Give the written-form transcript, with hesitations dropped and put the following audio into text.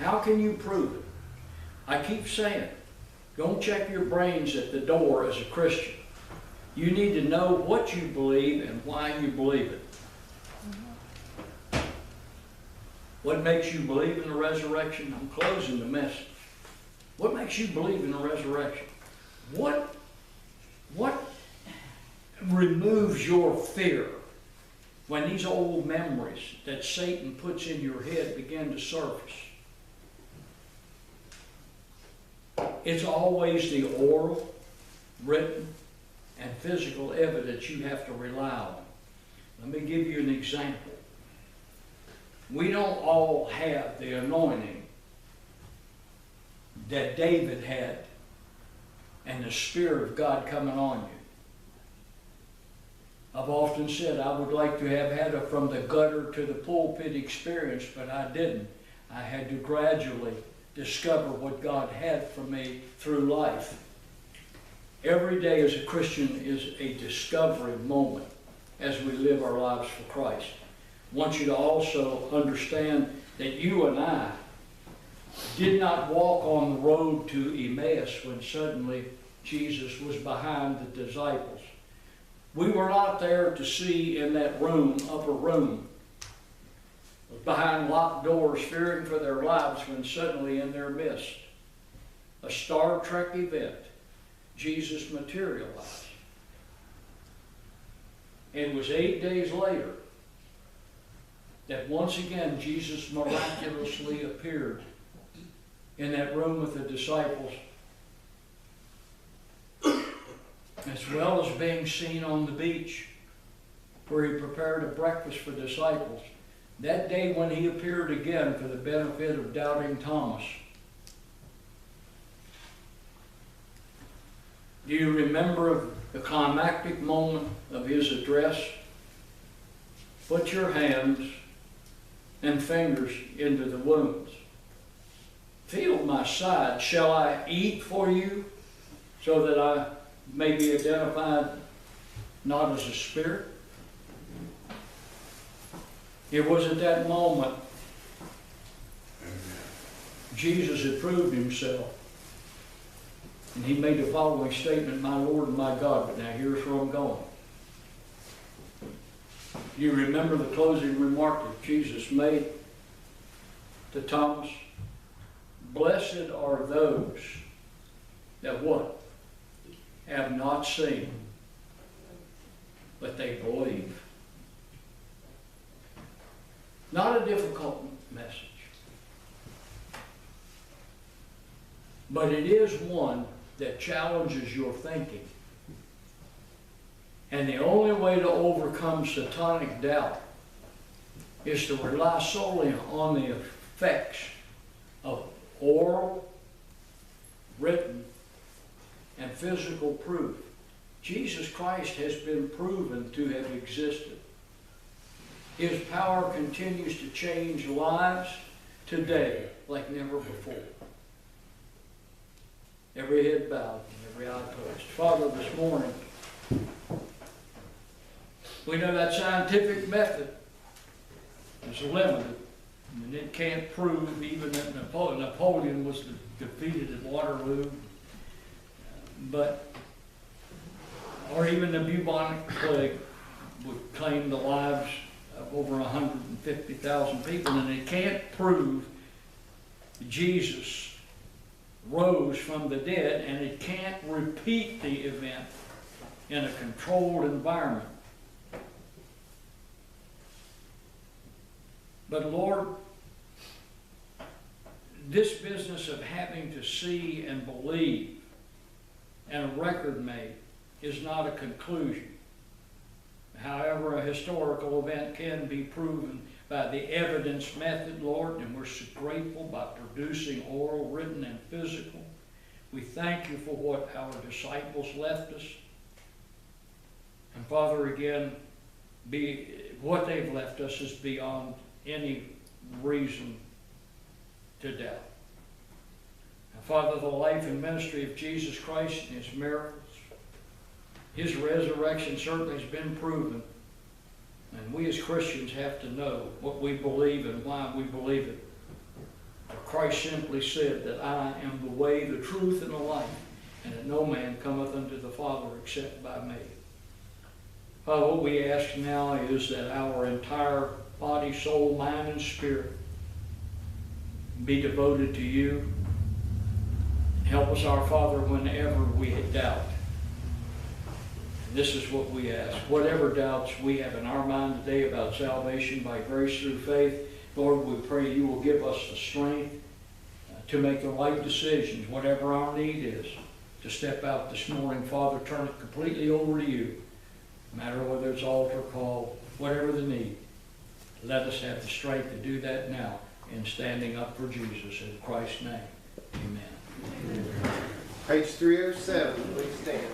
How can you prove it? I keep saying, don't check your brains at the door as a Christian. You need to know what you believe and why you believe it. What makes you believe in the resurrection? I'm closing the message. What makes you believe in the resurrection? What removes your fear when these old memories that Satan puts in your head begin to surface? It's always the oral, written, and physical evidence you have to rely on. Let me give you an example. We don't all have the anointing that David had and the Spirit of God coming on you. I've often said I would like to have had a from the gutter to the pulpit experience, but I didn't. I had to gradually discover what God had for me through life. Every day as a Christian is a discovery moment as we live our lives for Christ. I want you to also understand that you and I did not walk on the road to Emmaus when suddenly Jesus was behind the disciples. We were not there to see in that room, upper room, behind locked doors, fearing for their lives when suddenly in their midst, a Star Trek event, Jesus materialized. It was 8 days later that once again Jesus miraculously appeared in that room with the disciples, as well as being seen on the beach where he prepared a breakfast for disciples. That day when he appeared again for the benefit of doubting Thomas. Do you remember the climactic moment of his address? Put your hands and fingers into the wounds. Feel my side. Shall I eat for you so that I may be identified not as a spirit? It was at that moment Jesus had proved himself. And he made the following statement, "My Lord and my God." But now here's where I'm going. You remember the closing remark that Jesus made to Thomas? Blessed are those that what? Have not seen, but they believe. Not a difficult message, but it is one that challenges your thinking. And the only way to overcome satanic doubt is to rely solely on the effects of oral, written, and physical proof. Jesus Christ has been proven to have existed. His power continues to change lives today like never before. Every head bowed and every eye closed. Father, this morning, we know that scientific method is limited, and it can't prove even that Napoleon was defeated at Waterloo, or even the bubonic plague would claim the lives of over 150,000 people, and it can't prove Jesus rose from the dead, and it can't repeat the event in a controlled environment. But Lord, this business of having to see and believe and a record made is not a conclusion. However, a historical event can be proven by the evidence method, Lord, and we're so grateful by producing oral, written, and physical. We thank you for what our disciples left us. And Father, again, what they've left us is beyond any reason to doubt. And Father, the life and ministry of Jesus Christ and his miracles, his resurrection certainly has been proven. And we as Christians have to know what we believe and why we believe it. For Christ simply said that I am the way, the truth, and the life, and that no man cometh unto the Father except by me. Father, what we ask now is that our entire body, soul, mind, and spirit be devoted to you. Help us, our Father, whenever we doubt. This is what we ask. Whatever doubts we have in our mind today about salvation by grace through faith, Lord, we pray you will give us the strength to make the right decisions, whatever our need is, to step out this morning. Father, turn it completely over to you. No matter whether it's altar call, whatever the need. Let us have the strength to do that now in standing up for Jesus. In Christ's name, amen. Page 307, please stand.